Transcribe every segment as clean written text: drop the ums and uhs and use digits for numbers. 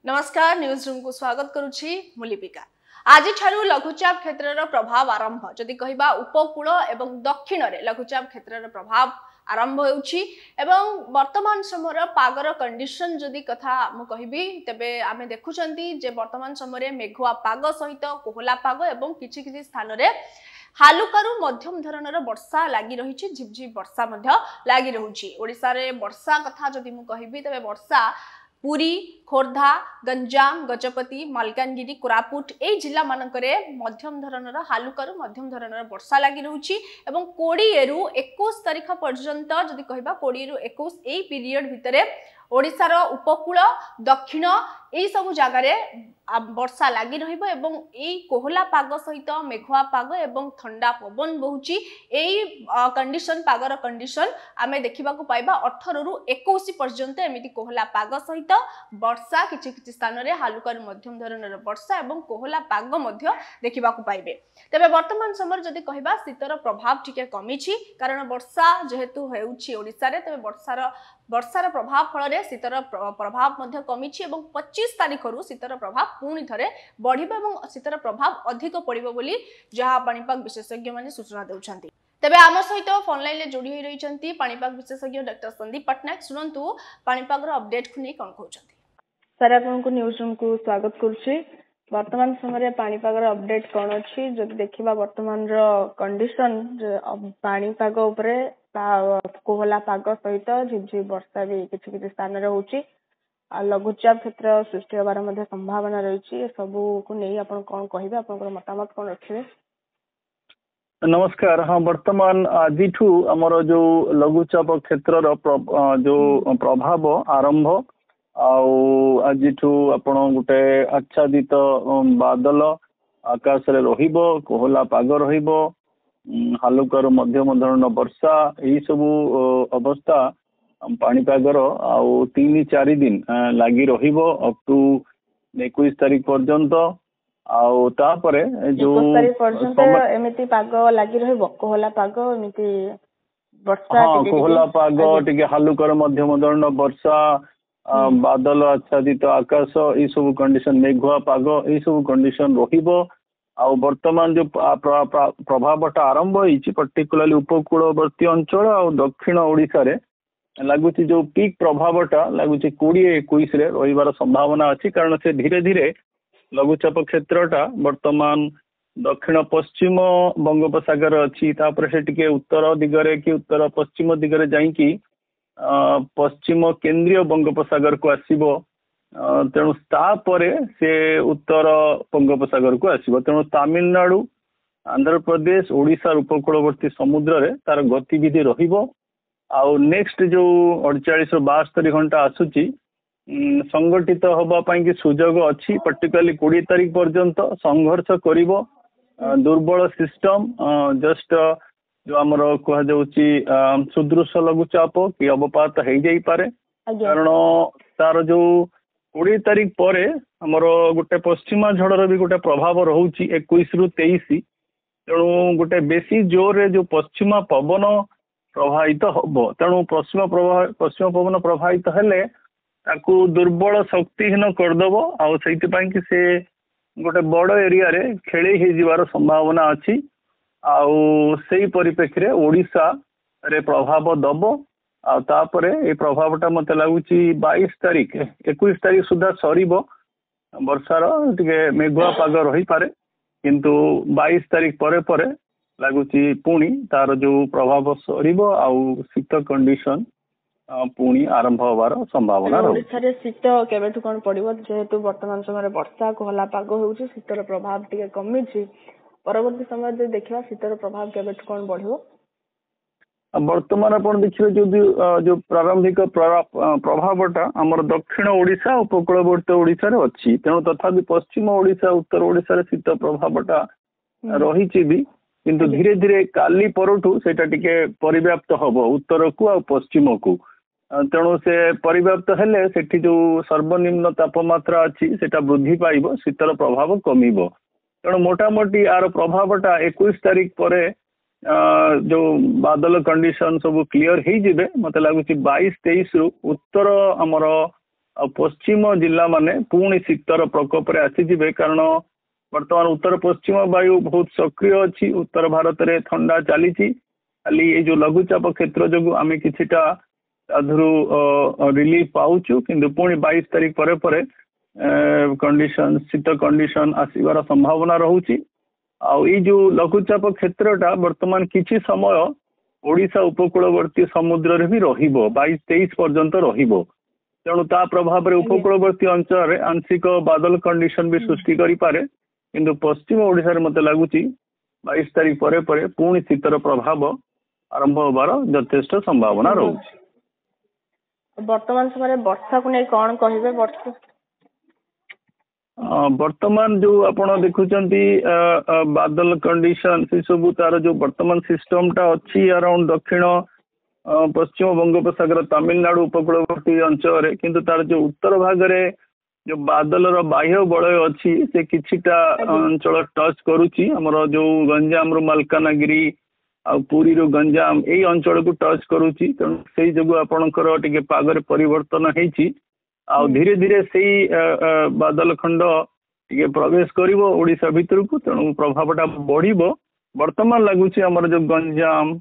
नमस्कार news room को स्वागत करुछि मुलिपिका। आज ठारू लघुचाप क्षेत्र प्रभाव आरंभ जदि कहबा उपकूल एवं दक्षिण रे लघुचाप क्षेत्र प्रभाव आरंभ होउछि एवं वर्तमान समय पागर कंडीशन जदि कथा मु कहबी तबे आमे देखुचंती जे वर्तमान समय मेघुआ पाग सहित कोहला पाग एवं किछि किछि स्थान रे हालुकारू मध्यम धरणर वर्षा लागि रहिछि झिपझिप वर्षा मध्य लागि रहुछि। ओडिसा रे वर्षा कथा जदि मु कहबी तबे वर्षा पुरी खोर्धा गंजाम गजपति मालकानगिरी कोरापुट ए जिला मानकरे मध्यम धरणर हालुकारू मध्यम धरणर वर्षा लागि रहुछि एवं 20 रु 21 तारिख पर्यंत जदि कहबा 20 रु 21 ए पीरियड भितरे ओडिसा रो उपकूल दक्षिण ए सब जगह रे वर्षा लागि रहिबो एवं ए कोहला पाग सहित मेघुआ पाग एवं ठंडा पवन बहुची एई कंडीशन पागर कंडीशन आमे देखिबा को पाइबा 18 रु 21 पर्यंत एमिति कोहला पाग सहित वर्षा किछि किछि स्थान रे हालुकार मध्यम धरणर वर्षा एवं कोहला पाग मध्य देखिबा को पाइबे। तबे वर्तमान समय जदि कहबा शीतर प्रभाव टिके कमी छी कारण वर्षा जेहेतु हेउछि ओडिसा रे तबे वर्षार प्रभाव फल रे शीतर प्रभाव मध्य कमी छी एवं 25 तारिख रु शीतर प्रभाव पुणी थरे बढ़िबा एवं शीतर प्रभाव अधिक पड़िबो बोली जहा पाणीपाग विशेषज्ञ माने सूचना देउछंती। तबे आम सहित फोन लाइन ले जोड़ी होई रहिचंती पाणीपाग विशेषज्ञ डॉक्टर संदीप पटनायक। सुनंतु पाणीपाग रो अपडेट खुनी कोन कहउछंती। सर आपनको न्यूज रूम को स्वागत करूछि। वर्तमान समय पाणीपाग रो अपडेट कोन अछि जदि देखिबा वर्तमान रो कंडीशन पाणीपाग उपरे कोहला पाग सहित झिपझिप वर्षा भी किछि किछि स्थान रे होछि लघुचाप क्षेत्र सृष्टि होबार मध्य संभावना रही सब को नहीं आपण कोन कहिबे आपनकर मतामत कोन रखिबे। नमस्कार। हाँ वर्तमान आज आमर जो लघुचाप क्षेत्र जो प्रभाव आरंभ आज आपण गोटे आच्छादित बादल आकाश रे रहिबो कोहला पाग रहिबो हालुकार मध्यम धरण वर्षा यही सब अवस्था पाणीपागर आउ 3-4 दिन लगी रहिबो अप टू 21 तारिख पर्यंत आउ तापरे जो 21 तारिख पर्यंत एमिति पाग लगी रहिबो कोहला पाग एमिति वर्षा हाँ कोहला पाग टिके हालुकार मध्यम धरण वर्षा बादल आच्छादित आकाश ये सब कंडीशन मेघुआ पाग ये सब कंडीशन रहिबो आउ वर्तमान जो प्रभावटा आरंभ होइछि पर्टिकुलरली उपकूलवर्ती अंचल आउ दक्षिण ओडिसा रे लगुच जो पीक प्रभावटा लगुच 20-21 रे रहिबार संभावना अछि कारण से धीरे धीरे लघुचाप क्षेत्रटा वर्तमान दक्षिण पश्चिम बंगोपसागर अछि तापर से टिके उत्तर दिगरे कि उत्तर पश्चिम दिगरे जाई कि पश्चिम केंद्रीय बंगोपसागर को आसीबो तेणु तापरे से उत्तर बंगोपसागर को आसीबो तेणु तमिलनाडु आंध्र प्रदेश ओडिशा उपकूलवर्ती समुद्र रे तार गतिविधि रहिबो आउ नेक्स्ट जो 48-72 घंटा आसुची संगठित होबा पई कि सुजोग अछि पर्टिकुलरली 20 तारिख पर्यंत संघर्ष करिवो दुर्बल सिस्टम जस्ट जो हमर कह जाउची सुदृश लघुचाप कि अवपात हे जाई पारे कारण तार जो 20 तारिख परे हमर गोटे पश्चिमा झड़र भी गोटे प्रभाव रहउची 21 रु 23 तेणु गोटे बेसी जोर रे जो पश्चिमा पवन प्रभावित हम तेणु पश्चिम पवन प्रभावित हेले ताकू दुर्बल शक्तिहीन करदेव आउ से गोटे बड़ एरिया रे खेली हो जीवार संभावना अच्छी आउ से परिप्रेक्षी ओडिशा रे प्रभाव दब आउे ये प्रभावटा मत लगुच 22 तारिख 21 तारिख सुधा सरीब वर्षार टे मेघुआ पाग रही पारे किंतु 22 तारिख परे लगुच पुणी तार जो प्रभाव सरीबो आउ शीत कंडीशन पुणी आरंभ होबार संभावना ओडिसा रे शीत केबेठु कोन पड़िबो जेहेतु वर्तमान समय वर्षा कोहला पाग होउची शीतर प्रभाव टिके कमिची परवर्ती समय जे देखिबा शीतर प्रभाव केबेठु कोन बढ़िबो वर्तमान आपण देखिबे जो प्रारंभिक प्रभावटा हमर दक्षिण ओडिशा उपकूलवर्ती ओडिशा रे अछि तेणु तथापि पश्चिम ओडिशा उत्तर ओडिशा रे शीत प्रभावटा रहिछि भी किंतु धीरे धीरे काली परठू सेटा टिके परिव्याप्त हबो उत्तर को आ पश्चिम को तेणु से परिव्याप्त हेले सेठी जो सर्वनिम्न तापमात्रा अछि सेटा वृद्धि पाइबो शीतल प्रभाव कमिबो तेणु मोटामोटी आर प्रभावटा 21 तारिख परे जो बादल कंडीशन सब क्लियर हो जिबे मत लगुच 22-23 रु उत्तर आमर पश्चिम जिला माने पुणी शीतर प्रकोप रे आसीजिबे कारण वर्तमान उत्तर पश्चिम वायु बहुत सक्रिय अच्छी उत्तर भारत में ठंडा चली खाली ये जो लघुचाप क्षेत्र जो आम किछिटा रिलीफ पाऊचु किंतु पुणी 22 तारीख पर कंडीशन शीत कंडीशन आसबार संभावना रहुची आई जो लघुचाप क्षेत्रटा वर्तमान किछि समय ओडिशा उपकूलवर्ती समुद्र रे भी रहिबो 22-23 पर्यंत रहिबो तेणु ता प्रभाव रे उपकूलवर्ती अंचल रे आंशिक बादल कंडीशन भी सृष्टि करि पारे किंतु पश्चिम ओडिशा रे मते लागुची 22 तारीख पर पुणी शीतर प्रभाव आरंभ होबार यथेष्ट संभावना रहुची। वर्तमान समय वर्षा को नहीं कौन कहिबे वर्षा वर्तमान जो आपण देखुचंती बादल कंडीशन से सब तार जो वर्तमान सिस्टम टा अच्छी अराउंड दक्षिण पश्चिम बंगोपसागर तमिलनाडु उपकूलवर्ती अंचल किंतु तार जो उत्तर भाग रे जो बादल रो बाह्य बलय अच्छी से किछिटा अंचल टच करूची हमर जो गंजाम रो मालकानगिरी आ पुरी रो गंजाम एई अंचल को टच करूची तेणु सेई जगु आपणकर टिके पागरे परिवर्तन हेची आ धीरे धीरे सेई बादल खंड टिके प्रवेश करिवो ओडिशा भितर को तेणु प्रभावटा बढ़िबो। वर्तमान लागुची हमर जो गंजाम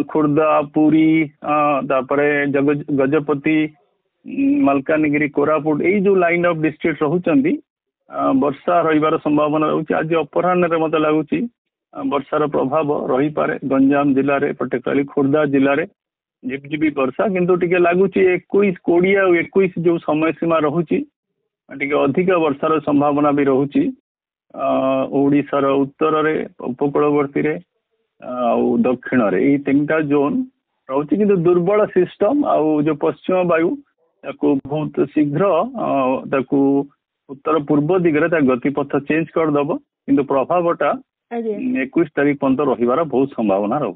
खुर्दा पुरी तापरे गजपति मालकानगिरी कोरापुट यही जो लाइन ऑफ डिस्ट्रिक्ट रहउचंदी वर्षा रहिबार संभावना रहउची आज अपराह्न रे मते लागुची वर्षार प्रभाव रही पारे गंजाम जिले में पर्टिकुलरली खुर्दा जिले में झिपझिपी वर्षा किंतु टिके लागुची 21-20 और 21 जो समय सीमा रहुची टिके अधिक वर्षार संभावना भी रहुची ओडिशार उत्तर रे उपकूलवर्ती रे आउ दक्षिण रे ई तीनटा जोन रहुची किंतु दुर्बल सिस्टम आउ जो पश्चिम वायु ताकू बहुत शीघ्र ताकू उत्तर पूर्व दिगरे गतिपथ चेंज कर दबो किंतु प्रभावटा 21 तारीख पर्यंत रहिबार बहुत संभावना रहू।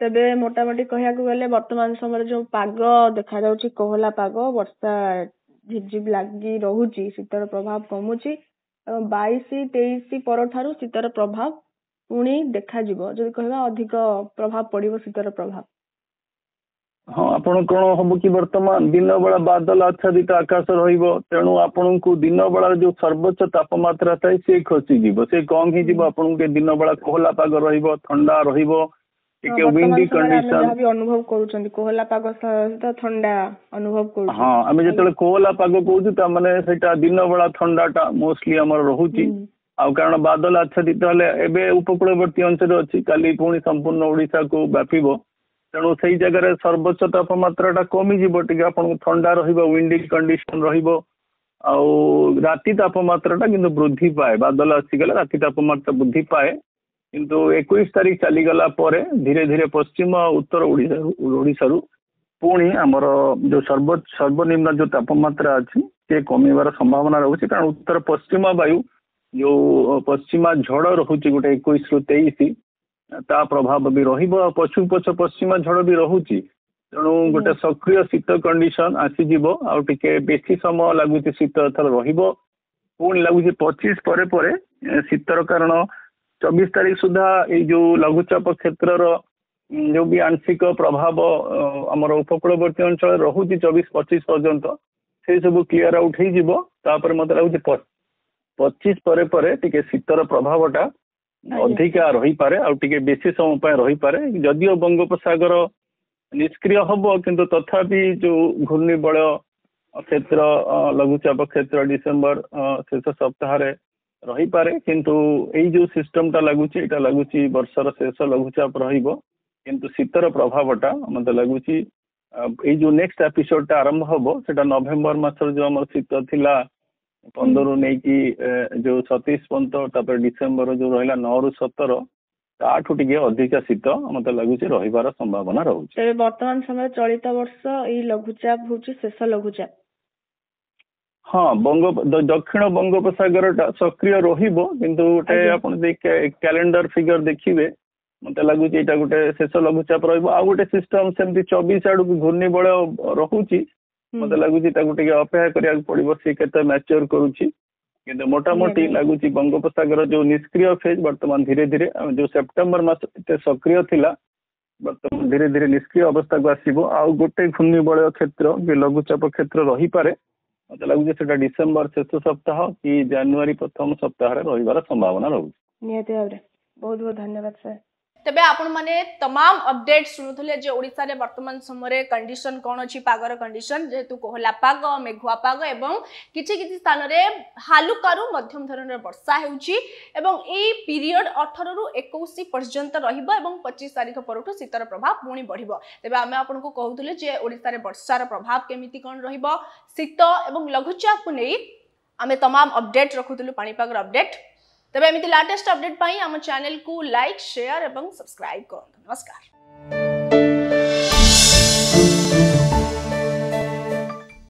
तेबे मोटामोटी कहया गले वर्तमान समय जो पाग देखा जाउची कोहला पाग वर्षा झिपझिप लागी रहुची शीतर प्रभाव कमुची 22-23 पर ठारू शीतर प्रभाव पुणी देखा जिवो जदि कहबा अधिक प्रभाव पड़िबो शीतर प्रभाव। हाँ आपण कौन हम कि वर्तमान दिन बेला बादल आच्छादित आकाश रहिबो तेणु आपण को दिन बेला जो सर्वोच्च तापमात्रा थाए से खसीज से कम ही जीव आपण के दिन बेला कोहला पाग रहिबो ठंडा रहिबो टिके विंडी कंडीशन भी अनुभव करूछंती कोहला पाग सहित ठंडा अनुभव करू। हाँ आमे जतले कोहला पाग कहूछु त माने सेटा दिन बेला ठंडाटा मोस्टली हमर रहुची आ कारण बादल आच्छादित हले एबे उपकूलवर्ती अंचल अछि काली पुणी संपूर्ण ओडिशा को व्यापीबो तेणु से जगह सर्वोच्च तापमात्रा कमिजी आपन ठंडा विंडी कंडीशन राति तापमात्रा किंतु वृद्धि पाए बादल आसीगला राति तापमात्रा वृद्धि पाए किंतु 21 तारीख चलीगला धीरे धीरे पश्चिम उत्तर ओडिशा पुणी आमर जो सर्वनिम्न जो तापमात्रा अच्छी से कमिबार संभावना रहुची कारण उत्तर पश्चिम वायु जो पश्चिमा झड़ रहुची गोटे 21-23 ता प्रभाव भी रहिबो पछु पछ पश्चिमा झड़ भी रहुची तेणु गोटे सक्रिय शीत कंडीशन आसीजिबो आ टिके बेसी समय लागुची शीत एथर रहिबो पुणी लागुची 25 पर शीतर कारण 24 तारीख सुधा ये जो लघुचाप क्षेत्र जो भी आंशिक प्रभाव आमर उपकूलवर्ती अंचल रहुची 24-25 पर्यंत से सब क्लीयर आउट हो मत लगुच 25 पर टिके शीतर प्रभावटा अधिका रही पारे आ टिके बेसी समय पर रही पारे जदियो बंगोपसागर निष्क्रिय हम किंतु तथापि जो घूर्णिबलय क्षेत्र लघुचाप क्षेत्र डिसेम्बर शेष सप्ताह रही पारे किंतु यही जो सिस्टमटा लगुच लगुच वर्षर शेष लघुचाप रहिबो किंतु शीतर प्रभावटा मत लगुच ये जो नेक्स्ट एपिसोडटा आरंभ हम सेटा नवेम्बर मासर जो आम शीत थिला 15 रू नहीं कि जो 27 पर्यंत डिसेम्बर जो रहा 9 रू 17 ताठू टिके अधिक शीत मत लगुच रहिबार संभावना रहुछि। वर्तमान समय चलित वर्ष ई लघुचाप होछि शेष लघुचाप। हाँ दक्षिण बंगोपसागर सक्रिय रहिबो किंतु गोटे आपण कैलेंडर फिगर देखिबे मत लगुच एटा गोटे शेष लघुचाप रहिबो आ गोटे सिस्टम सेमती 24 आडू घूर्णिबलय रहुछि मत लगुच अपेक्षा करिया पड़ो सी के मैच्योर करुच्ची किंतु मोटामोटी लगुच बंगोपसागर जो निष्क्रिय फेज वर्तमान धीरे धीरे जो सेप्टेम्बर मास सक्रिय थिला वर्तमान धीरे धीरे निष्क्रिय अवस्था को आसो आ गोटे घूर्णिबलय क्षेत्र लघुचाप क्षेत्र रही पारे मत लगुच से डिसेम्बर शेष सप्ताह कि जनवरी प्रथम सप्ताह रही संभावना रोचे। निहाती भाव बहुत बहुत धन्यवाद सर। तेबे आपण माने तमाम अपडेट सुनुथले जे ओडिसा रे वर्तमान समय कंडीशन कोन अछि पागर कंडीशन जेहेतु कोहला पाग मेघुआ पाग एवं किछि किछि स्थान रे हालुकारू मध्यम धरणर वर्षा हेउची एवं ए पीरियड 18 रु 21 पर्यंत रहिबो एवं 25 तारिख परठु शीतर प्रभाव पुणी बढ़िबो। तेबे आमे आपण को कहउतले जे ओडिसा रे वर्षार प्रभाव केमिति कोन रहिबो शीत एवं लघुचाप को नै आमे तमाम अपडेट रखुतलु पाणीपागर अपडेट। तबे एमिति लेटेस्ट अपडेट पाई हम चैनल को लाइक शेयर एवं सब्सक्राइब करंतु। नमस्कार।